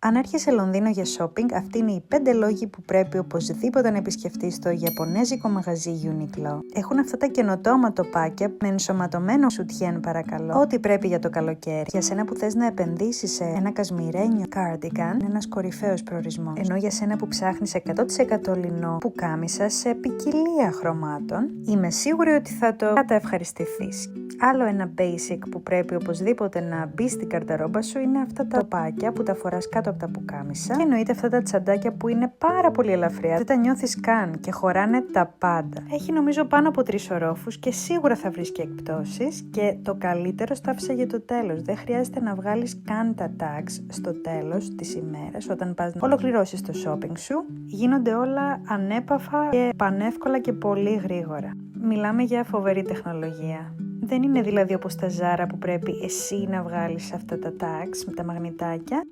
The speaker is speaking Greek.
Αν έρχεσαι Λονδίνο για shopping, αυτοί είναι οι 5 λόγοι που πρέπει οπωσδήποτε να επισκεφτείς το Ιαπωνέζικο μαγαζί Uniqlo. Έχουν αυτά τα καινοτόμα τοπάκια με ενσωματωμένο σουτιέν παρακαλώ, ό,τι πρέπει για το καλοκαίρι. Για σένα που θες να επενδύσεις σε ένα κασμιρένιο cardigan, είναι ένας κορυφαίος προορισμός. Ενώ για σένα που ψάχνεις 100% λινό πουκάμισα σε ποικιλία χρωμάτων, είμαι σίγουρη ότι θα το καταευχαριστηθείς. Άλλο ένα basic που πρέπει οπωσδήποτε να μπει στην καρταρόμπα σου είναι αυτά τα τοπάκια που τα φοράς κάτω από τα πουκάμισα. Και εννοείται αυτά τα τσαντάκια που είναι πάρα πολύ ελαφριά. Δεν τα νιώθεις καν και χωράνε τα πάντα. Έχει νομίζω πάνω από 3 ορόφους και σίγουρα θα βρεις και εκπτώσεις. Και το καλύτερο στο άφησα για το τέλος. Δεν χρειάζεται να βγάλεις καν τα tags στο τέλος της ημέρας. Όταν πας να ολοκληρώσεις το shopping σου, γίνονται όλα ανέπαφα και πανεύκολα και πολύ γρήγορα. Μιλάμε για φοβερή τεχνολογία. Δεν είναι δηλαδή όπως τα Zara που πρέπει εσύ να βγάλεις αυτά τα tags με τα μαγνητάκια.